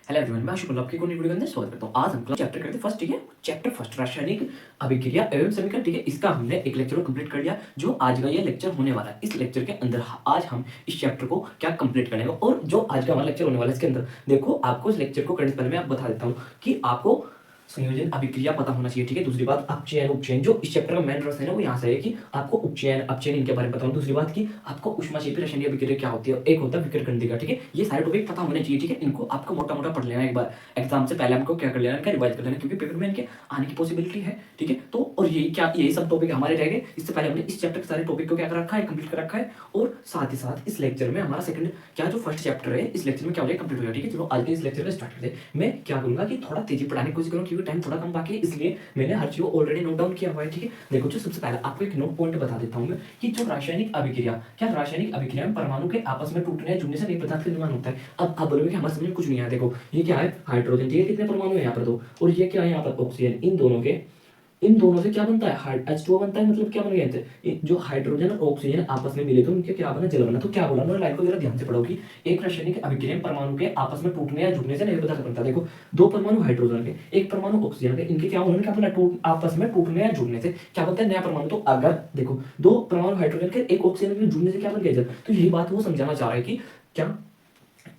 Hello everyone, मैं आशुतोष आपके video के अंदर स्वागत करता हूँ। आज हम चैप्टर करते हैं फर्स्ट, ठीक है। चैप्टर फर्स्ट रासायनिक अभिक्रिया एवं समीकरण, ठीक है। इसका हमने एक लेक्चर कंप्लीट कर लिया, जो आज का ये लेक्चर होने वाला है। इस लेक्चर के अंदर आज हम इस चैप्टर को क्या कंप्लीट करेंगे, और जो आज का हमारा लेक्चर होने वाला है इसके अंदर देखो, आपको इस लेक्चर को करने से पहले मैं बता देता हूँ कि आपको संयोजन अभिक्रिया पता होना चाहिए, ठीक है। दूसरी बात, अपचयन उपचयन, जो इस चैप्टर का मेन रस है ना, वो यहाँ से है कि आपको उपचयन अपचयन इनके बारे में पता हो। दूसरी बात की आपको ऊष्माक्षेपी रासायनिक अभिक्रिया क्या होती है, एक होता है विकिरण, ठीक है। ये सारे टॉपिक पता होने चाहिए, ठीक है। इनको आपको मोटा मोटा पढ़ लेना एक बार एग्जाम से पहले, हमको क्या कर लेना, इनका रिवाइज कर लेना, क्योंकि पेपर में इनके आने की पॉसिबिलिटी है, ठीक है। तो और यही सब टॉपिक हमारे रह गए। इससे पहले हमने इस चैप्टर के सारे टॉपिक को क्या कर रखा है, कंप्लीट कर रखा है। और साथ ही साथ इस लेक्चर में हमारा सेकंड क्या जो फर्स्ट चैप्टर है, इस लेक्चर में क्या हो जाएगा, कंप्लीट हो जाएगा, ठीक है। चलो आज के इस लेक्चर में स्टार्ट करते हैं। मैं क्या करूंगा कि थोड़ा तेजी पढ़ाने की कोशिश करूँ, क्योंकि टाइम थोड़ा कम बाकी है, इसलिए मैंने हर चीज को ऑलरेडी नोट डाउन किया हुआ है, ठीक है। देखो, जो सबसे पहले आपको एक नोट पॉइंट बता देता हूँ मैं कि जो रासायनिक अभिक्रिया, क्या रासायनिक अभिक्रिया में परमाणु के आपस में टूटने या जुड़ने से नए पदार्थ का निर्माण होता है। अब आप बोलोगे कि हमारे समझ में कुछ नहीं आया। देखो, ये क्या है, हाइड्रोजन, ये कितने परमाणु है यहाँ पर दो, और ये क्या है यहाँ पर ऑक्सीजन। इन दोनों से क्या बनता है, H2O बनता है। मतलब क्या बन गया थे, जो हाइड्रोजन और ऑक्सीजन आपस में मिले तो उनके क्या बना, जल बना। तो क्या बोला उन्होंने, लाइन को जरा ध्यान से पढ़ो कि एक रासायनिक अभिक्रिया में परमाणु के आपस में टूटने या जुड़ने से नए पदार्थ बनता है। देखो, दो परमाणु हाइड्रोजन के, एक परमाणु ऑक्सीजन के, इनके क्या उन्होंने क्या बोला, आपस में टूटने या जुड़ने से क्या बनता है, नया परमाणु। तो अगर देखो, दो परमाणु हाइड्रोजन के एक ऑक्सीजन के जुड़ने से क्या बन गया, जल। तो यही बात वो समझाना चाह रहा है कि क्या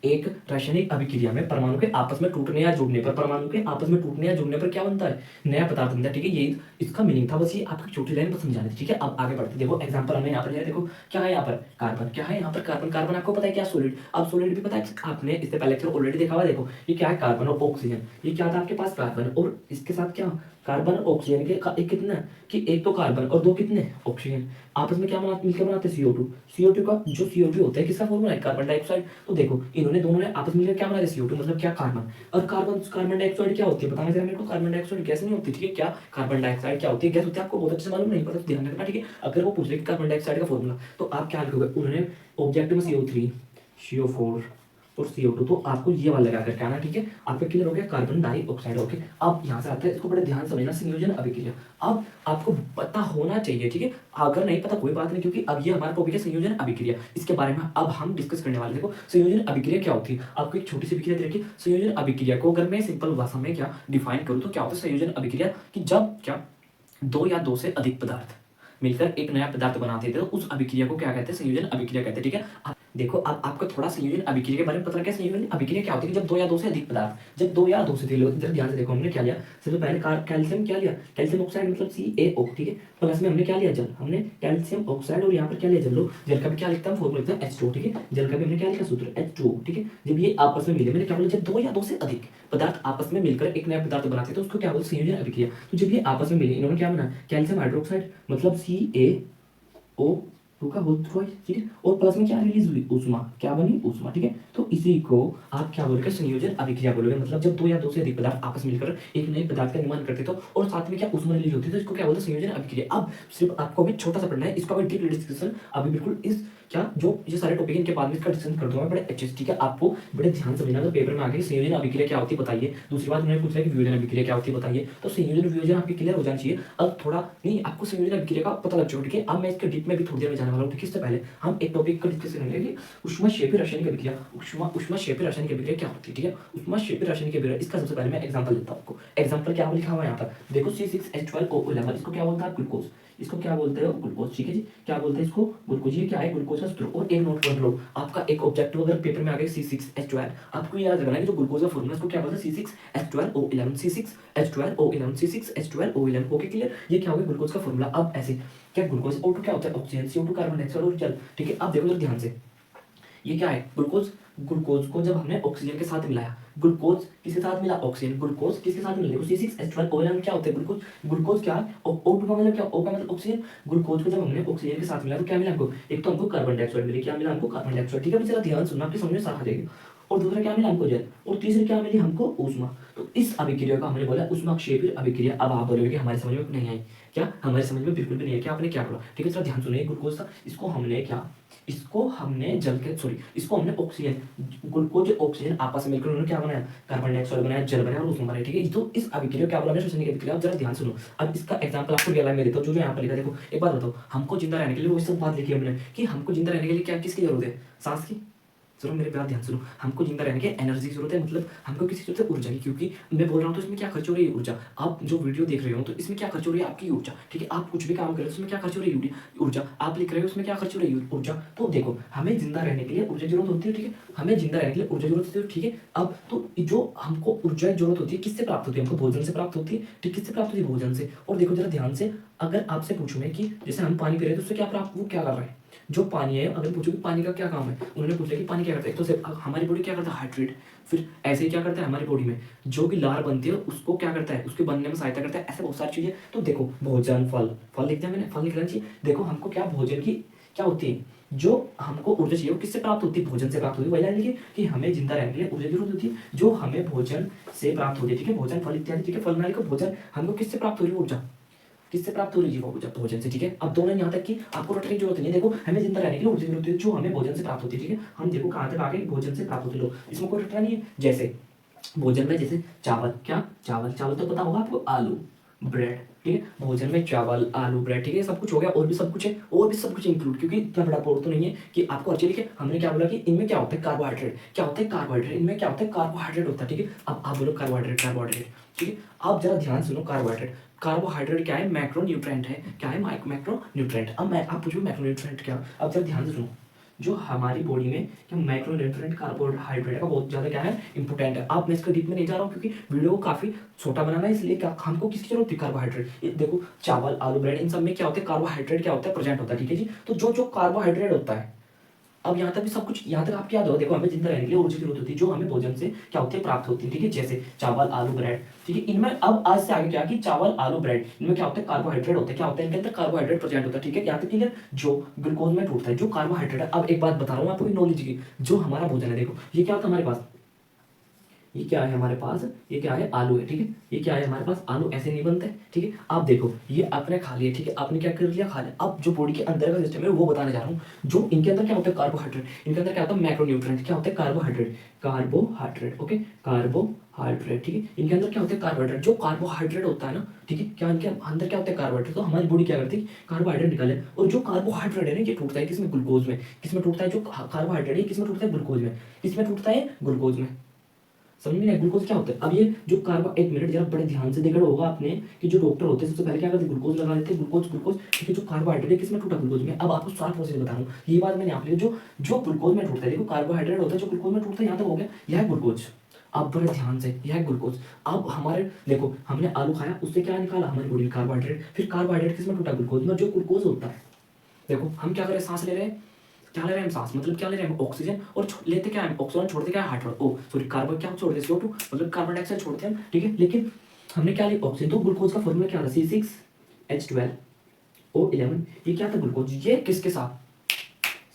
एक रासायनिक अभिक्रिया में परमाणु के आपस में टूटने या जुड़ने पर, परमाणु के आपस में टूटने या जुड़ने पर क्या बनता है, नया पदार्थ बनता है, ठीक है। यही इसका मीनिंग था, बस ये आपकी छोटी लाइन पर समझानी थी, ठीक है। अब आगे बढ़ते, देखो एग्जांपल हमने यहाँ पर लिया। देखो क्या है यहाँ पर, कार्बन। क्या है यहाँ पर, कार्बन। कार्बन आपको पता है क्या, सॉलिड। अब सॉलिड भी पता है, आपने इससे पहले लेक्चर ऑलरेडी देखा हुआ। देखो ये क्या है, कार्बन और ऑक्सीजन। ये क्या था आपके पास, कार्बन, और इसके साथ क्या, कार्बन और ऑक्सीजन के एक कितना कि एक तो कार्बन और दो कितने ऑक्सीजन, आपस में क्या मिलकर बनाते हैं, CO2। CO2 का जो CO2 होता है, किसका फॉर्मूला है, कार्बन डाइऑक्साइड। तो देखो, इन्होंने दोनों ने आपस में मिलकर क्या बना दिया, CO2, मतलब क्या, कार्बन। और कार्बन डाइऑक्साइड क्या होती है, बताना जरा मेरे को। कार्बन डाइऑक्साइड गैस नहीं होती, ठीक है। क्या कार्बन डाइऑक्साइड क्या होती है, गैस होती है। आपको बहुत अच्छे से मालूम नहीं, पता ध्यान रखना, ठीक है। अगर वो पूछ ले कार्बन डाइऑक्साइड का फॉर्मूला, तो आप क्या लिखोगे, उन्होंने ऑब्जेक्ट में CO3 CO4 और CO2, तो आपको ये वाला लगा करके आना, ठीक है। आपका क्लियर हो गया, कार्बन डाइऑक्साइड। ओके, अब यहाँ से आता है, इसको बड़े ध्यान से समझना, संयोजन अभिक्रिया। अब आपको पता होना चाहिए, ठीक है। अगर नहीं पता कोई बात नहीं, क्योंकि अब ये हमारा टॉपिक है संयोजन अभिक्रिया। इसके बारे में अब हम डिस्कस करने वाले। देखो, संयोजन अभिक्रिया क्या होती है, आपको एक छोटी सी अभिक्रिया देखिए। संयोजन अभिक्रिया को अगर मैं सिंपल भाषा में क्या डिफाइन करूँ, तो क्या होता है संयोजन अभिक्रिया, कि जब क्या दो या दो से अधिक पदार्थ मिलकर एक नया पदार्थ बनाते थे, तो उस अभिक्रिया को क्या कहते हैं, संयोजन अभिक्रिया कहते हैं, ठीक है। देखो, अब आपको थोड़ा संयोजन अभिक्रिया के बारे में पता लगा। संयोजन अभिक्रिया क्या होती है, जब दो या दो से अधिक पदार्थ, जब दो या दो से अधिक, इधर ध्यान से देखो, हमने क्या लिया, सबसे पहले कैल्शियम क्या लिया, कैल्शियम ऑक्साइड मतलब CaO, ठीक है। प्लस में हमने क्या लिया, जल। हमने कैल्शियम ऑक्साइड और यहाँ पर क्या लिया, जल। लो, जल का भी क्या लिखता है, फॉर्मूला लिखता है H2O, ठीक है। जल का भी हमने क्या लिखा, सूत्र H2O, ठीक है। जब ये आपस में मिले, मैंने क्या बोला, जब दो या दो से अधिक पदार्थ आपस में मिलकर एक नया पदार्थ बनाते हैं, तो उसको क्या बोलते हैं, संयोजन अभिक्रिया। तो जब ये आपस में मिले, इन्होंने क्या बना, कैल्शियम हाइड्रोक्साइड मतलब CaO2 का होल थ्रो, ठीक है। और प्लस में क्या रिलीज हुई, ऊष्मा। क्या बनी, ऊष्मा, ठीक है। तो इसी को आप क्या बोलोगे, संयोजन अभिक्रिया बोलोगे। मतलब जब दो या दो से अधिक पदार्थ आपस में मिलकर एक नए पदार्थ का निर्माण करते, तो और साथ में क्या ऊष्मा रिलीज होती है, तो इसको क्या बोलते हैं, संयोजन अभिक्रिया। अब सिर्फ आपको अभी छोटा सा पढ़ना है, इसका डीप डिस्कशन अभी बिल्कुल इस क्या जो ये सारे टॉपिक इनके बाद में इसका डिस्कशन कर दूंगा बड़े अच्छे से, ठीक है। आपको बड़े ध्यान से समझना, तो पेपर में आगे संयोजन अभिक्रिया क्या होती है बताइए। दूसरी बात उन्होंने पूछा कि वियोजन अभिक्रिया क्या होती है बताइए। तो संयोजन वियोजन आपकी क्लियर हो जाना चाहिए। अब थोड़ा नहीं, आपको संयोजन अभिक्रिया का पता लग चुका, ठीक है। अब मैं इसके डीप में भी थोड़ी देर में जाने वाला हूँ, ठीक है। इससे पहले हम एक टॉपिक का डिस्कस करेंगे कि ऊष्माक्षेपी रासायनिक अभिक्रिया। ऊष्माक्षेपी रासायनिक अभिक्रिया क्या होती है, ठीक है। ऊष्माक्षेपी रासायनिक अभिक्रिया, इसका सबसे पहले मैं एग्जांपल देता हूँ आपको। एग्जांपल क्या लिखा हुआ है यहाँ पर, देखो C6H12O11, इसको क्या बोलता है, ग्लूकोज। इसको क्या बोलते हैं, ग्लूकोज, ठीक है जी। क्या बोलते हैं इसको, ग्लूकोज। ये क्या है, ग्लूकोज का सूत्र। और एक नोट पढ़ लो, आपका एक ऑब्जेक्टिव अगर पेपर में आ गया C6H12, आपको याद रखना है कि जो ग्लूकोज का फॉर्मूला इसको क्या बोलते हैं, C6H12O11, C6H12O11, C6H12O11। Okay, clear. ये क्या हो गया, ग्लूकोज का फॉर्मूला। अब ऐसे क्या, ग्लूकोज O2 क्या होता है, ऑक्सीजन, CO2 कार्बन डाइऑक्साइड और जल, ठीक है। अब देखो जरा ध्यान से, ये क्या है, ग्लूकोज। ग्लूकोज को जब हमने ऑक्सीजन के साथ मिलाया, ग्लूकोज किसके साथ मिला, ऑक्सीजन। ग्लूकोज किसके साथ मिला, C6H12O11 क्या होता है, ग्लूकोज। ग्लूकोज क्या है, O2 का मतलब क्या, O का मतलब ऑक्सीजन। ग्लूकोज को जब हमने ऑक्सीजन के साथ मिला, तो क्या मिला हमको, एक तो हमको कार्बन डाइऑक्साइड मिली। क्या मिला हमको, कार्बन डाइऑक्साइड, ठीक है। जरा ध्यान सुनना, आपके समझ में साफ आ जाएगी। और दूसरा क्या मिला हमको, जल। और तीसरी क्या मिली हमको, ऊष्मा। तो इस अभिक्रिया को हमने बोला ऊष्माक्षेपी अभिक्रिया। अब आप बोलोगे कि हमारे समझ में नहीं आई। क्या हमारे समझ में बिल्कुल भी नहीं है, क्या आपने क्या बोला, ठीक है। जरा ध्यान सुनिए, ग्लूकोज था, इसको हमने जल के इसको हमने ऑक्सीजन, ग्लूकोज ऑक्सीजन आपस में मिलकर उन्होंने क्या बनाया, कार्बन डाइऑक्साइड बनाया, जल बनाया और ऊष्मा बनाया, ठीक है। तो इस अभिक्रिया को क्या बोला, रासायनिक अभिक्रिया। अब जरा ध्यान सुनो, अब इसका एग्जांपल आपको रियल लाइफ में देता हूँ। जो यहाँ पर लिखा, देखो एक बात बताओ, हमको जिंदा रहने के लिए, वो सब बात लिखी हमने कि हमको जिंदा रहने के लिए क्या किसकी जरूरत है, सांस की। जरूर मेरे प्यार ध्यान सुनो, हमको जिंदा रहने के एनर्जी की जरूरत है, मतलब हमको किसी चीज़ से ऊर्जा की, क्योंकि मैं बोल रहा हूँ तो इसमें क्या खर्च हो रही है ऊर्जा। आप जो वीडियो देख रहे हो तो इसमें क्या खर्च हो रही है आपकी ऊर्जा, ठीक है। आप कुछ भी काम कर रहे हो उसमें क्या खर्च हो रही है ऊर्जा, आप लिख रहे हो उसमें क्या खर्च हो रही है ऊर्जा। तो देखो हमें जिंदा रहने के लिए ऊर्जा की जरूरत होती है, ठीक है, हमें जिंदा रहने के लिए ऊर्जा की जरूरत होती है, ठीक है। अब तो जो हमको ऊर्जा की जरूरत होती है किससे प्राप्त होती है, हमको भोजन से प्राप्त होती है, ठीक, किससे प्राप्त होती है, भोजन से। और देखो जरा ध्यान से, अगर आपसे पूछूं मैं कि जैसे हम पानी पी रहे हैं तो उससे क्या प्राप्त, वो क्या कर रहा है, जो पानी है, अगर पूछो कि पानी का क्या काम है, उन्होंने पूछ लिया कि पानी क्या करता है, एक तो सिर्फ हमारी बॉडी क्या करता है, हाइड्रेट, फिर ऐसे ही क्या करता है हमारी बॉडी में जो भी लार बनती है उसको क्या करता है, उसके बनने में सहायता करता है, ऐसे बहुत सारी चीजें। तो देखो भोजन, फल, फल लिख दिया मैंने, फल लिख लेना चाहिए। देखो हमको क्या भोजन की क्या होती है, जो हमको ऊर्जा चाहिए वो किससे प्राप्त होती है, भोजन से प्राप्त होती है। वही लाइन लिखिए कि हमें जिंदा रहने के लिए ऊर्जा की जरूरत होती है जो हमें भोजन से प्राप्त होती है, ठीक है, भोजन, फल इत्यादि, ठीक है। फल नाली को भोजन हमको किससे प्राप्त हो रही है, ऊर्जा किससे प्राप्त हो रही है, वो भोजन से, ठीक है। अब दोनों यहाँ तक कि आपको रटने की जरूरत नहीं है। देखो हमें जिंदा रहने के लिए ऊर्जा की जरूरत है जो हमें भोजन से प्राप्त होती है, ठीक है। हम देखो कहाँ तक आगे, भोजन से प्राप्त होती है, लो इसमें कोई रटना नहीं है। जैसे भोजन में जैसे चावल, क्या चावल, चावल तो पता होगा आपको, आलू, ब्रेड, ठीक है। भोजन में चावल, आलू, ब्रेड, ठीक है, सब कुछ हो गया, और भी सब कुछ है, और भी सब कुछ इंक्लूड, क्योंकि इतना बड़ा बोर्ड तो नहीं है कि आपको अच्छे लिखे। हमने क्या बोला कि इनमें क्या होता है, कार्बोहाइड्रेट, क्या होता है कार्बोहाइड्रेट, इनमें क्या होता है कार्बोहाइड्रेट होता है, ठीक है। अब आप बोलो कार्बोहाइड्रेट, कार्बोहाइड्रेट, ठीक है। आप जरा ध्यान सुनो, कार्बोहाइड्रेट, कार्बोहाइड्रेट क्या है, मैक्रो न्यूट्रेंट है, क्या है, मैक्रो न्यूट्रेंट। अब मैं आप पूछो मैक्रो न्यूट्रेंट क्या, अब जरा ध्यान से सुनो, जो हमारी बॉडी में क्या मैक्रोन्यूट्रिएंट कार्बोहाइड्रेट का बहुत ज़्यादा क्या है, इंपॉर्टेंट है। अब मैं इसका डीप में नहीं जा रहा हूँ क्योंकि वीडियो को काफ़ी छोटा बनाना है, इसलिए क्या हमको किसकी जरूरत है, कार्बोहाइड्रेट। देखो चावल, आलू, ब्रेड, इन सब में क्या होता है, कार्बोहाइड्रेट क्या होता है, प्रेजेंट होता है, ठीक है जी। तो जो जो कार्बोहाइड्रेट होता है, अब यहाँ तक भी सब कुछ, यहाँ तक आपको याद होगा। देखो हमें जिंदा रहने के लिए ऊर्जा की जरूरत होती है जो हमें भोजन से क्या होती है, प्राप्त होती है, ठीक है। जैसे चावल, आलू, ब्रेड, ठीक है। इनमें अब आज से आगे क्या कि चावल, आलू, ब्रेड, इनमें क्या होता है, कार्बोहाइड्रेट होते हैं, क्या होता है, इनके अंदर कार्बोहाइड्रेट प्रेजेंट होता है, ठीक है। यहाँ तक क्लियर, जो ग्लूकोज में टूटता है, जो कार्बोहाइड्रेट है। अब एक बात बता रहा हूँ आपको नॉलेज की, जो हमारा भोजन है, देखो ये क्या होता है हमारे पास, ये क्या है हमारे पास, ये क्या है, आलू है, ठीक है। ये क्या है हमारे पास, आलू, ऐसे नहीं बनते, ठीक है। आप देखो ये आपने खा लिया, ठीक है, आपने क्या कर लिया, खा लिया। अब जो बॉडी के अंदर का सिस्टम है वो बताने जा रहा हूँ, जो इनके अंदर क्या होता है, कार्बोहाइड्रेट, इनके अंदर क्या होता है, मैक्रोन्यूट्रिएंट, क्या होता है, कार्बोहाइड्रेट, कार्बोहाइड्रेट, ओके, कार्बोहाइड्रेट, ठीक है। इनके अंदर क्या होता है, कार्बोहाइड्रेट, जो कार्बोहाइड्रेट होता है ना, ठीक है, क्या इनके अंदर क्या होता है, कार्बोहाइड्रेट। तो हमारी बॉडी क्या करती है, कार्बोहाइड्रेट निकाले, और जो कार्बोहाइड्रेट है ना ये टूटता है किसमें, ग्लूकोज में, किसमें टूटता है, जो कार्बोहाइड्रेट है किसमें टूटता है, ग्लूकोज में, किसमें टूटता है, ग्लूकोज में। समझ में नहीं आया ग्लूकोज क्या होता है। अब ये जो कार्बो, एक मिनट जरा बड़े ध्यान से देखना होगा आपने कि जो डॉक्टर होते हैं सबसे पहले क्या करते हैं, ग्लूकोज लगा देते हैं, ग्लूकोज, ग्लूकोज, ठीक है। जो कार्बोहाइड्रेट है किसमें टूटा, ग्लूकोज में। अब आपको सारा प्रोसेस बता रहा हूँ, ये बात मैंने आप लिए, जो जो ग्लूकोज में टूटता है, देखो कार्बोहाइड्रेट होता है जो ग्लूकोज में टूटता है, यहाँ तक हो गया, यह ग्लूकोज। अब बड़े ध्यान से, यह ग्लूकोज। अब हमारे देखो हमने आलू खाया, उससे क्या निकाला हमारी बॉडी में, कार्बोहाइड्रेट, फिर कार्बोहाइड्रेट किसमें टूटा, ग्लूकोज में। जो ग्लूकोज होता है, देखो हम क्या करें, सांस ले रहे हैं, क्या ले रहे हैं हम, सांस, मतलब क्या ले रहे हैं हम, ऑक्सीजन, और लेते क्या है, ऑक्सीजन छोड़ते क्या है, हाइड्रोजन, ओ सॉरी, कार्बन क्या छोड़ते हैं, CO2, मतलब कार्बन डाइऑक्साइड छोड़ते हैं हम, ठीक है। लेकिन हमने क्या लिया, ऑक्सीजन। तो ग्लूकोज का फॉर्मूला क्या था, C6H12O11, ये क्या था, ग्लूकोज। ये किसके साथ,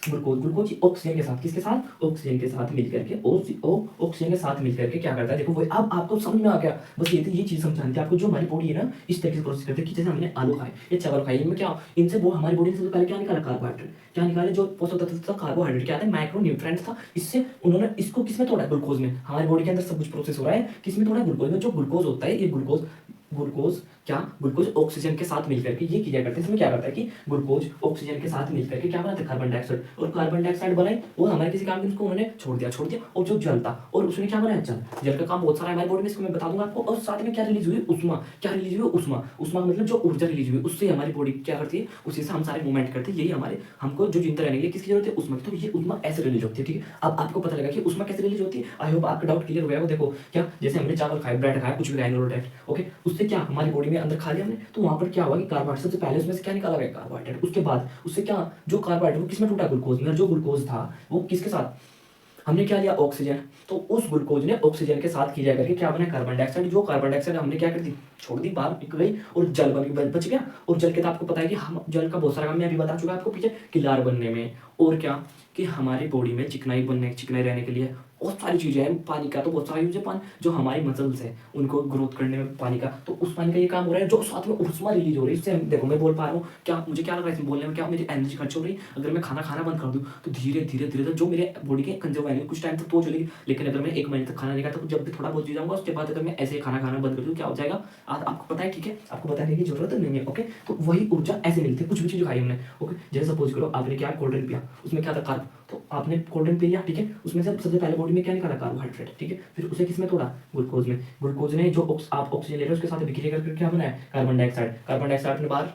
ग्लूकोज, ग्लूकोज ऑक्सीजन के साथ, किसके साथ, ऑक्सीजन के साथ मिलकर के, ऑक्सीजन के साथ मिलकर के क्या करता है, देखो वो अब आपको समझ में आ गया। बस ये चीज समझानी थी आपको, जो हमारी बॉडी है ना इस तरीके से प्रोसेस करते हैं कि जैसे हमने आलू खाए, ये चावल खाए, इनमें क्या, इनसे वो हमारी बॉडी से पहले क्या निकाला, कार्बोहाइड्रेट, क्या निकाले, जो पोषक तत्व था कार्बोहाइड्रेट, क्या था, माइक्रो न्यूट्रिएंट था। इससे उन्होंने इसको किसमें तोड़ा, ग्लूकोज में। हमारी बॉडी के अंदर सब कुछ प्रोसेस हो रहा है किसमें तोड़ा, ग्लूकोज में। जो ग्लूकोज होता है, ये ग्लूकोज, ग्लूकोज क्या, ग्लूकोज ऑक्सीजन के साथ मिलकर के ये किया करता है। इसमें क्या करता है कि ग्लूकोज ऑक्सीजन के साथ मिलकर के क्या बनाता है, कार्बन डाइऑक्साइड, और कार्बन डाइऑक्साइड बनाए वो हमारे किसी काम के, उसको उन्होंने छोड़ दिया। और जो जल था, और उसने क्या बनाया, जल का काम बहुत सारा है हमारी बॉडी में, इसको मैं बता दूंगा आपको। और साथ में क्या रिलीज हुई, उष्मा, क्या रिलीज हुई, उष्मा, उष्मा का मतलब जो ऊर्जा रिलीज हुई, उससे हमारी बॉडी क्या करती है, उसी से हम सारे मूवमेंट करते हैं। यही हमारे, हमको जो जिंदा रहने के लिए किसकी जरूरत है, उष्मा की। तो ये उष्मा ऐसे रिलीज होती है, ठीक है। अब आपको पता लगा कि उष्मा कैसे रिलीज होती है। आई होप आपका डाउट क्लियर हो गया हो। देखो क्या, जैसे हमने चावल खाया, ब्रेड खाया, कुछ भी खाया, न्यूरोटाइट, ओके, उससे क्या हमारी बॉडी में अंदर खा लिया हमने, तो वहां पर क्या हुआ कि कार्बोहाइड्रेट, सबसे पहले उसमें से क्या निकाला गया, कार्बोहाइड्रेट। उसके बाद उससे क्या, जो कार्बोहाइड्रेट वो किसमें टूटा, ग्लूकोज में। और जो ग्लूकोज था वो किसके साथ, हमने क्या लिया, ऑक्सीजन। तो उस ग्लूकोज ने ऑक्सीजन के साथ किया करके क्या बना, कार्बन डाइऑक्साइड। जो कार्बन डाइऑक्साइड हमने क्या कर दी, छोड़ दी, बाहर निकल गई, और जल बन के बच गया। और जल के तो आपको पता है कि हम जल का बहुत सारा काम मैं अभी बता चुका आपको पीछे, कि लार बनने में, और क्या कि हमारी बॉडी में चिकनाई रहने के लिए बहुत सारी चीजें हैं। पानी का तो बहुत सारा यूज है, पानी जो हमारी मसल्स है उनको ग्रोथ करने में पानी का, तो उस पानी का ये काम हो रहा है। जो साथ में उष्मा रिलीज हो रही है, इससे देखो मैं बोल पा रहा हूँ, क्या मुझे क्या लग रहा है इसमें बोलने में, क्या मेरी एनर्जी खर्च हो रही है। अगर मैं खाना बंद कर दूँ तो धीरे धीरे जो मेरे बॉडी के कंजर्व आएंगे कुछ टाइम तक तो चलेगी, लेकिन अगर मैं 1 महीने तक खाना नहीं खाता तो जब भी थोड़ा बहुत जी जाऊंगा, उसके बाद अगर मैं ऐसे खाना बंद कर दूँ क्या हो जाएगा, आपको पता है, ठीक है, आपको बताने की जरूरत नहीं है, ओके। तो वही ऊर्जा ऐसे मिलती है कुछ भी चीज खाई हमने, ओके। जैसे सपोज करो आपने क्या कोल्ड ड्रिंक पिया, उसमें क्या था, तो आपने कोल्ड ड्रिंक पी लिया, ठीक है, उसमें से सबसे पहले बॉडी में क्या निकाला, कार्बोहाइड्रेट, ठीक है, फिर उसे किसमें तोड़ा, ग्लूकोज में। ग्लूकोज ने जो आप ऑक्सीजन ले रहे हो उसके साथ बिक्रिया करके क्या बनाया, कार्बन डाइऑक्साइड। कार्बन डाइऑक्साइड ने बाहर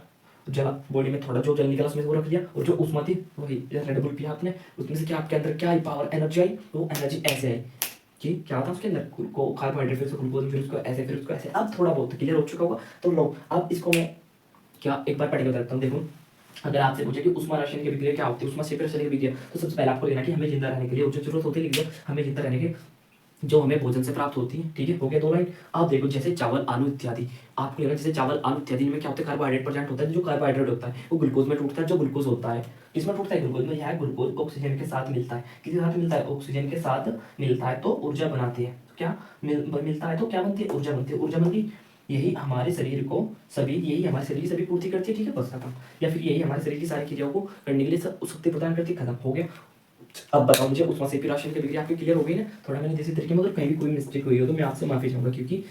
जला, बॉडी में थोड़ा जो जल निकला उसमें से वो रख दिया, और जो उष्मा थी वही रेड बुल पिया आपने, उसमें से क्या आपके अंदर क्या आई, पावर, एनर्जी आई। वो एनर्जी ऐसे आई कि क्या था उसके अंदर, को कार्बोहाइड्रेट, फिर उसको ग्लूकोज, फिर उसको ऐसे, फिर उसको ऐसे। अब थोड़ा बहुत क्लियर हो चुका होगा, तो लो अब इसको मैं क्या एक बार पढ़ के बताता हूँ। देखो, अगर आपसे पूछे कि उष्मा रासायनिक अभिक्रिया क्या होती है, उष्मा क्षेत्र रासायनिक अभिक्रिया, तो सबसे पहले आपको लेना कि हमें जिंदा रहने के लिए जो जरूरत होती है, लिख दो हमें जिंदा रहने के जो हमें भोजन से प्राप्त होती है, ठीक है, हो गया 2 लाइन। आप देखो जैसे चावल, आलू इत्यादि, आपको लगा जैसे चावल, आलू इत्यादि में क्या होता है, कार्बोहाइड्रेट प्रेजेंट होता है। जो कार्बोहाइड्रेट होता है वो ग्लूकोज में टूटता है, जो ग्लूकोज होता है किसमें टूटता है, ग्लूकोज में। यह ग्लूकोज ऑक्सीजन के साथ मिलता है, किसके साथ मिलता है, ऑक्सीजन के साथ मिलता है, तो ऊर्जा बनाती है। क्या मिलता है तो क्या बनती है, ऊर्जा बनती है। ऊर्जा बनती, यही हमारे शरीर को यही हमारे शरीर की सभी पूर्ति करती है, ठीक है, बस खत्म। या फिर यही हमारे शरीर की सारी क्रियाओं को करने के लिए सब शक्ति प्रदान करती है, खत्म, हो गया। अब बताओ मुझे, उष्मा से रासायनिक अभिक्रिया आपकी क्लियर हो गई ना। थोड़ा मैंने जैसे तरीके में अगर कहीं भी कोई मिस्टेक हुई हो तो मैं आपसे माफी चाहूंगा, क्योंकि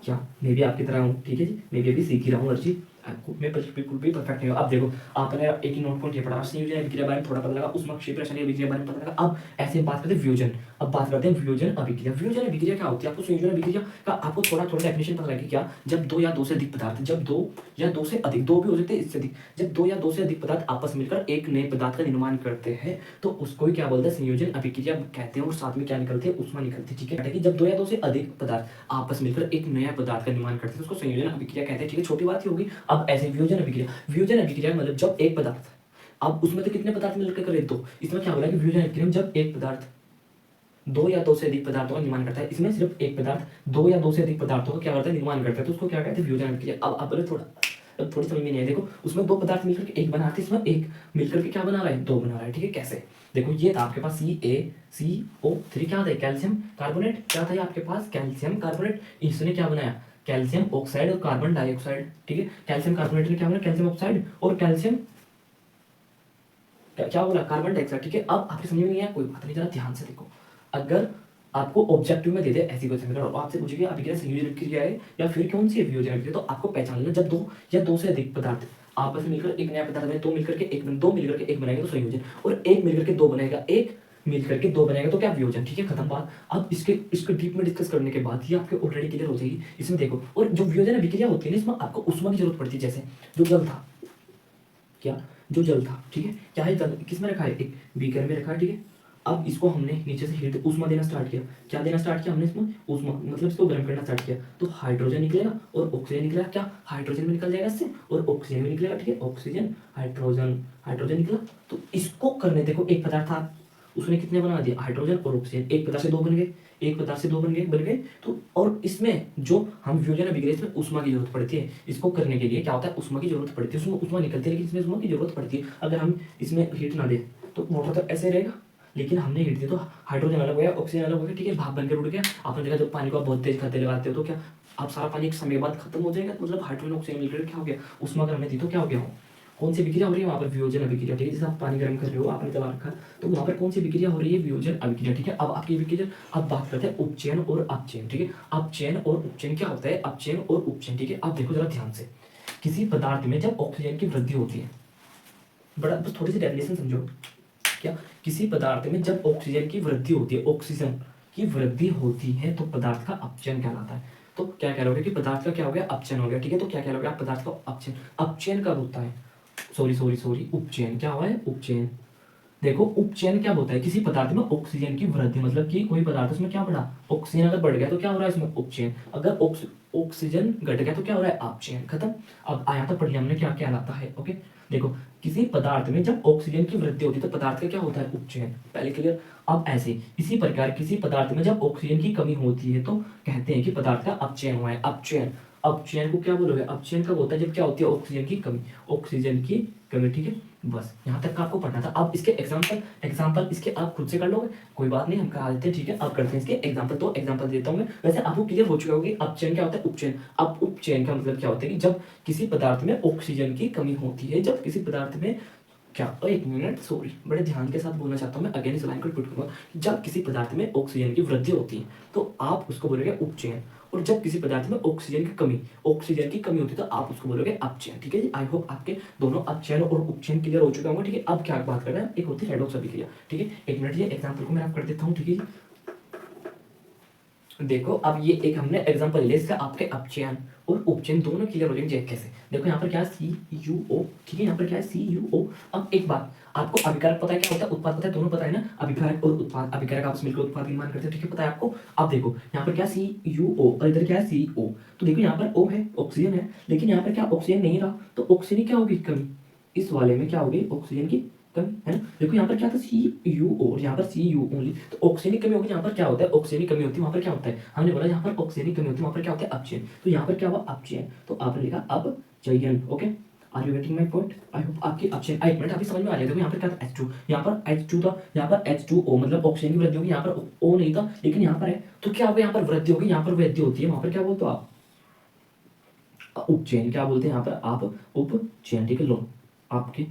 क्या मैं भी आपकी तरह हूँ, ठीक है जी, मैं भी अभी सीख ही रहा हूँ हर चीज, आपको मैं बिल्कुल भी परफेक्ट नहीं हूँ। अब देखो, आपने एक ही नोट पॉइंट ये पढ़ा, संयोजन अभिक्रिया बारे में थोड़ा पता लगा, उष्मा क्षेत्र रासायनिक अभिक्रिया बारे में पता लगा। अब ऐसे बात करते हैं वियोजन। अब बात करते हैं वियोजन अभिक्रिया। वियोजन अभिक्रिया क्या होती है, आपको संयोजन अभिक्रिया का आपको थोड़ा थोड़ा डेफिनेशन पता लगे क्या, जब 2 या 2 से अधिक पदार्थ, जब 2 या 2 से अधिक, 2 भी हो सकते हैं इससे अधिक, जब 2 या 2 से अधिक पदार्थ आपस मिलकर एक नए पदार्थ का निर्माण करते हैं तो उसको ही क्या बोलते हैं, संयोजन अभिक्रिया कहते हैं। और साथ में क्या निकलते हैं, उष्मा निकलती है, ठीक है। जब 2 या 2 से अधिक पदार्थ आपस मिलकर एक नया पदार्थ का निर्माण करते हैं उसको संयोजन अभिक्रिया कहते हैं, ठीक है, छोटी बात ही होगी। अब ऐसे वियोजन अभिक्रिया, वियोजन अभिक्रिया मतलब जब एक पदार्थ, अब उसमें तो कितने पदार्थ मिलकर करे, तो इसमें क्या हो रहा है कि वियोजन अभिक्रिया में जब एक पदार्थ 2 या 2 से अधिक पदार्थों का निर्माण करता है, इसमें सिर्फ एक पदार्थ 2 या 2 से अधिक पदार्थों का क्या करता है, निर्माण करता है, तो उसको क्या कहते हैं, वियोजन अभिक्रिया। अब थोड़ी समझ में नहीं है। देखो, उसमें 2 पदार्थ मिलकर के एक बनाते हैं, इसमें एक मिलकर के क्या बना रहा है, 2 बना रहा है, ठीक है। कैसे, देखो ये था आपके पास CaCO3, क्या था, कैल्शियम कार्बोनेट, क्या था आपके पास, कैल्शियम कार्बोनेट। इसने क्या बनाया, कैल्शियम ऑक्साइड और कार्बन डाइऑक्साइड, ठीक है। कैल्शियम कार्बोनेट ने क्या बनाया, कैल्शियम ऑक्साइड और कैल्शियम क्या बोला, कार्बन डाइऑक्साइड, ठीक है। अब आपके समझ में नहीं आया, कोई बात नहीं, जरा ध्यान से देखो। अगर आपको ऑब्जेक्टिव में दे दे ऐसी कोई समीकरण और आपसे पूछे कि अभिक्रिया संयोजन क्रिया है या फिर कौन सी वियोजन क्रिया, तो आपको पहचान लेना, जब 2 या 2 से अधिक पदार्थ आपस में मिलकर एक नया पदार्थ बने, 2 मिलकर के एक बनाएंगे तो संयोजन, और 1 मिलकर के 2 बनेगा, 1 मिलकर के 2 बनेगा तो क्या, वियोजन, ठीक है, खत्म बात। अब इसके डीप में डिस्कस करने के बाद ये आपके ऑलरेडी क्लियर हो जाएगी। इसमें देखो, और जो वियोजन अभिक्रिया होती है ना, इसमें आपको उष्मा की जरूरत पड़ती है। जैसे जो जल था, क्या, जो जल था, ठीक है, क्या है जल, किसमें रखा है, एक बीकर में रखा है, ठीक है। अब इसको हमने नीचे से हीट उष्मा देना स्टार्ट किया, क्या देना स्टार्ट किया हमने इसमें, उष्मा, मतलब इसको गर्म करना स्टार्ट किया, तो हाइड्रोजन निकलेगा और ऑक्सीजन निकलेगा, क्या, हाइड्रोजन में निकल जाएगा इससे और ऑक्सीजन में निकलेगा, ठीक है, ऑक्सीजन हाइड्रोजन निकला। तो इसको करने देखो, एक पदार्थ था, उसने कितने बना दिया, हाइड्रोजन और ऑक्सीजन, एक पदार्थ से 2 बन गए, एक पदार्थ से 2 बन गए। तो और इसमें जो हम वियोजन अभिक्रिया, इसमें उष्मा की जरूरत पड़ती है, इसको करने के लिए क्या होता है, उष्मा की जरूरत पड़ती है, उसमें उष्मा निकलती है, लेकिन इसमें उष्मा की जरूरत पड़ती है। अगर हम इसमें हीट ना दे तो मोटर तो ऐसे रहेगा, लेकिन हमने हीट दी तो हाइड्रोजन अलग हो गया, ऑक्सीजन अलग हो गया, ठीक है, भाप बनकर उड़ गया। आपने देखा जब पानी को आप बहुत तेज खाते लगाते हो तो क्या, आप सारा पानी एक समय बाद खत्म हो जाएगा, मतलब हाइड्रोजन ऑक्सीजन मिलकर क्या हो गया, उष्मा अगर हमने दी तो क्या हो गया, कौन सी विक्रिया हो रही है वहाँ पर, वियोजन अभिक्रिया, ठीक है। जैसे आप पानी गर्म कर रहे हो, आपने चला रखा, तो वहाँ पर कौन सी विक्रिया हो रही है, वियोजन अभिक्रिया, ठीक है। अब आपकी विक्रिया, अब बात करते हैं उपचयन और अपचयन, ठीक है। अपचयन और उपचयन क्या होता है, अपचयन और उपचयन, ठीक है। अब देखो जरा ध्यान से, किसी पदार्थ में जब ऑक्सीजन की वृद्धि होती है, बड़ा बस थोड़ी सी डेफिनेशन समझो, क्या, किसी पदार्थ में जब ऑक्सीजन की वृद्धि होती है, ऑक्सीजन की वृद्धि होती है तो पदार्थ का अपचयन कहलाता है। तो क्या कह रहे हो कि पदार्थ का क्या हो गया, अपचयन हो गया, ठीक है। तो क्या कह रहे हो आप, पदार्थ का अपचयन, अपचयन कब होता है, सॉरी उपचयन, क्या हुआ है, उपचयन। देखो, उपचयन क्या होता है, किसी पदार्थ में ऑक्सीजन की वृद्धि, मतलब कि कोई पदार्थ उसमें क्या बढ़ा, ऑक्सीजन अगर बढ़ गया तो क्या हो रहा है इसमें, उपचयन। अगर ऑक्सीजन घट गया तो क्या हो रहा है, अपचयन, खत्म। अब आया था पढ़िए हमने क्या कहलाता है, ओके। देखो, किसी पदार्थ में जब ऑक्सीजन की वृद्धि होती है तो पदार्थ का क्या होता है, उपचयन, पहले क्लियर। अब ऐसे इसी प्रकार किसी पदार्थ में जब ऑक्सीजन की कमी होती है तो कहते हैं कि पदार्थ का अपचयन हुआ है, अपचयन। अपचयन को क्या बोलोगे, अपचयन कब होता है, जब क्या होती है, ऑक्सीजन की कमी, ठीक है। बस यहाँ तक का आपको पढ़ना था। अब इसके एग्जांपल इसके आप खुद से कर लोगे, कोई बात नहीं, हम करा देते हैं, ठीक है। अब करते हैं इसके एग्जांपल, तो एग्जांपल देता हूँ मैं। वैसे आपको क्लियर हो चुका होगा कि अपचयन क्या होता है, उपचयन। अब उपचयन का मतलब क्या होता है कि जब किसी पदार्थ में ऑक्सीजन की कमी होती है, जब किसी पदार्थ में क्या एक मिनट सॉरी, बड़े ध्यान के साथ बोलना चाहता हूँ मैं, अगेन इस लाइन को रिपीट करूंगा। जब किसी पदार्थ में ऑक्सीजन की वृद्धि होती है तो आप उसको बोलोगे उपचयन, और जब किसी पदार्थ में ऑक्सीजन की कमी होती है तो आप उसको बोलोगे अपचयन। ठीक है जी, आई होप आपके दोनों अपचयन और उपचयन क्लियर हो चुका होगा। ठीक है, अब क्या बात करना है, एक होती है रेडॉक्स अभिक्रिया। ठीक है, एक मिनट, ये एग्जाम्पल को मैं आप कर देता हूँ। ठीक है जी, देखो अब ये एक हमने एग्जांपल लिया इसका, आपके अपचयन और उपचयन दोनों क्लियर हो जाएंगे कैसे। देखो यहाँ पर क्या है CuO, ठीक है, यहाँ पर क्या है CuO। अब एक बात, आपको अभिकारक पता है क्या होता है, उत्पाद पता है, दोनों पता है ना, अभिकारक और उत्पाद, अभिकारक आपस मिलकर उत्पाद निर्माण करते हैं। ठीक है, पता है आपको। अब देखो यहाँ पर क्या CuO और इधर क्या है CO। तो देखो यहाँ पर O है, ऑक्सीजन है, लेकिन यहाँ पर क्या ऑक्सीजन नहीं रहा, तो ऑक्सीजन की क्या होगी, कमी। इस वाले में क्या होगी, ऑक्सीजन की कमी, है ना। देखो यहाँ पर क्या था CuO और यहाँ पर Cu ओनली, तो ऑक्सीजन की कमी होगी। यहाँ पर क्या होता है, ऑक्सीजन की कमी होती है, वहाँ पर क्या होता है, हमने बोला यहाँ पर ऑक्सीजन की कमी होती है, वहाँ पर क्या होता है, अपचयन। तो यहाँ पर क्या हुआ, अपचयन, तो आपने लिखा अपचयन। Okay, are you getting my point. I hope आपकी अपचयन एक मिनट अभी समझ में आ जाएगा। देखो यहाँ पर क्या था H2, यहाँ पर H2 था, यहाँ पर H2O, मतलब ऑक्सीजन की वृद्धि होगी, यहाँ पर O नहीं था लेकिन यहाँ पर है, तो क्या होगा, यहाँ पर वृद्धि होगी, यहाँ पर वृद्धि होती है, वहाँ पर क्या बोलते हो आप, उपचयन। क्या बोलते हैं यहाँ पर आप, उपचयन। ठीक है, लो आपके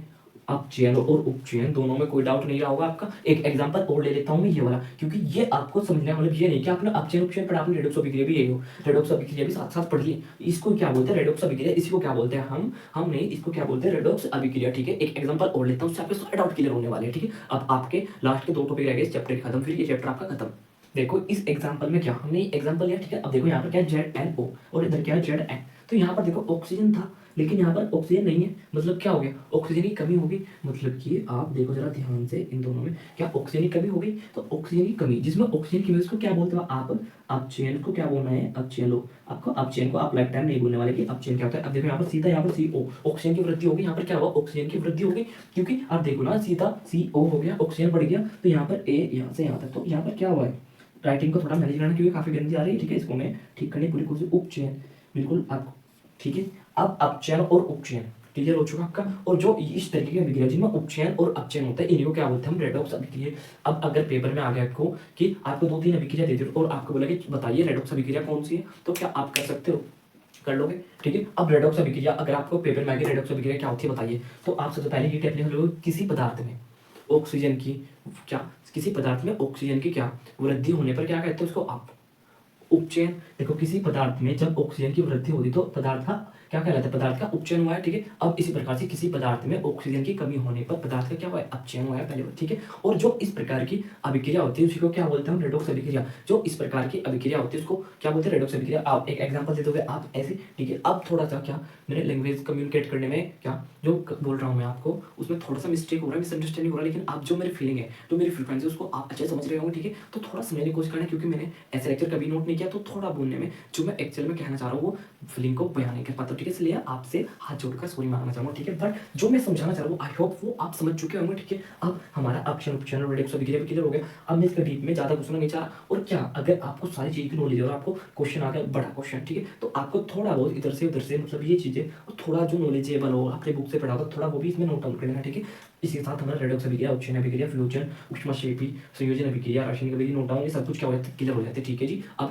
अपचयन और उपचयन दोनों में कोई डाउट नहीं रहा होगा आपका। एक एग्जांपल और ले लेता हूँ मैं ये वाला, क्योंकि ये आपको समझना, मतलब ये नहीं कि आपने अपचयन उपचयन पढ़ा, आपने रेडॉक्स अभिक्रिया भी यही हो, रेडॉक्स अभिक्रिया भी साथ साथ पढ़ ली। इसको क्या बोलते हैं, रेडॉक्स अभिक्रिया, इसी को क्या बोलते हैं हम नहीं, इसको क्या बोलते हैं, रेडॉक्स अभिक्रिया। ठीक है, एक एग्जांपल और लेता हूँ, उससे आपके सारे डाउट क्लियर होने वाले हैं। ठीक है, अब आपके लास्ट के 2 टॉपिक रह गए इस चैप्टर के खत्म, फिर ये चैप्टर आपका खत्म। देखो इस एग्जांपल में क्या, हमने एग्जांपल लिया। ठीक है, अब देखो यहाँ पर क्या है ZnO और इधर क्या है Zn। तो यहाँ पर देखो ऑक्सीजन था लेकिन यहाँ पर ऑक्सीजन नहीं है, मतलब क्या हो गया, ऑक्सीजन की कमी होगी। मतलब कि आप देखो जरा ध्यान से, इन दोनों में क्या ऑक्सीजन की कमी होगी, तो ऑक्सीजन की कमी, जिसमें ऑक्सीजन की कमी, उसको क्या बोलते हो आप, अपचयन को क्या बोलना है, अपचयन। लो आपको अपचयन को आप लाइफ टाइम नहीं बोलने वाले कि अपचयन क्या होता है। अब देखो यहाँ पर सीधा, यहाँ पर CO, ऑक्सीजन की वृद्धि होगी, यहाँ पर क्या होगा, ऑक्सीजन की वृद्धि होगी, क्योंकि आप देखो ना, सीधा CO हो गया, ऑक्सीजन बढ़ गया, तो यहाँ पर A यहाँ से यहाँ तक, तो यहाँ पर क्या हुआ है, राइटिंग को थोड़ा मैनेज करना क्योंकि काफी गंदी आ रही है। ठीक है, इसको मैं ठीक करने की पूरी कोशिश, उपचयन बिल्कुल आप। ठीक है, अब अपचयन और उपचयन क्लियर हो चुका आपका। और जो इस तरीके की अभिक्रिया जिनमें उपचयन और अपचयन होता है, इन्हीं को क्या बोलते हैं हम, रेडॉक्स अभिक्रिया। अब अगर पेपर में आ गया आपको कि आपको 2-3 अभिक्रिया दे दी और आपको बोला कि बताइए रेडॉक्स अभिक्रिया कौन सी है, तो क्या आप कर सकते हो, कर लोगे। ठीक है, अब रेडॉक्स अभिक्रिया अगर आपको पेपर में आ गई, रेडॉक्स अभिक्रिया क्या होती है बताइए, तो आप सबसे पहले ये टेप लिख लो, किसी पदार्थ में ऑक्सीजन की क्या, किसी पदार्थ में ऑक्सीजन की क्या वृद्धि होने पर क्या कहते हैं उसको, आप उपचयन। देखो किसी पदार्थ में जब ऑक्सीजन की वृद्धि होती तो पदार्थ का क्या कहलाता है, पदार्थ का उपचयन हुआ है। ठीक है, अब इसी प्रकार से किसी पदार्थ में ऑक्सीजन की कमी होने पर पदार्थ का क्या हुआ है, अपचयन हुआ है पहले बार। ठीक है, और जो इस प्रकार की अभिक्रिया होती है उसी को क्या बोलते हैं हम, रेडॉक्स अभिक्रिया। जो इस प्रकार की अभिक्रिया होती है उसको क्या बोलते हैं, रेडॉक्स अभिक्रिया। आप एक एग्जांपल दे दोगे आप ऐसे। ठीक है, अब थोड़ा सा क्या मेरे लैंग्वेज कम्युनिकेट करने में क्या जो बोल रहा हूँ मैं आपको, उसमें थोड़ा सा मिस्टेक हो रहा है, मिसअंडरस्टैंडिंग हो रहा है, लेकिन आप जो मेरी फीलिंग है, जो मेरी फ्रीक्वेंसी है, उसको आप अच्छे से समझ रहे होंगे। ठीक है, तो थोड़ा समझने की कोशिश करना, क्योंकि मैंने ऐसे लेक्चर कभी नोट नहीं किया, तो थोड़ा बोलने में जो मैं एक्चुअल में कहना चाह रहा हूँ वो फीलिंग को बयान नहीं कर पाता। ठीक है, इसलिए आपसे हाथ जोड़कर सॉरी मांगना चाहूंगा। ठीक है, बट जो मैं समझाना चाह रहा हूँ आई होप वो आप समझ चुके होंगे। ठीक है, अब हमारा अपचयन उपचयन और रेडॉक्स अभिक्रिया भी क्लियर हो गया। अब मैं इसका डीप में ज्यादा घुसना नहीं चाह रहा। और क्या अगर आपको सारी चीज की नॉलेज है और आपको क्वेश्चन आ गया बड़ा क्वेश्चन, ठीक है, तो आपको थोड़ा बहुत इधर से उधर से मतलब ये चीजें और थोड़ा जो नॉलेजेबल हो आपने बुक से पढ़ा होगा थोड़ा वो भी इसमें नोट डाउन कर लेना। ठीक है, इसके साथ हमारा रेडॉक्स अभिक्रिया, उपचयन अभिक्रिया, फ्यूजन, ऊष्माक्षेपी संयोजन अभिक्रिया, रासायनिक अभिक्रिया नोट डाउन, ये सब कुछ क्या हो जाता है, क्लियर हो जाते हैं। ठीक है जी, अब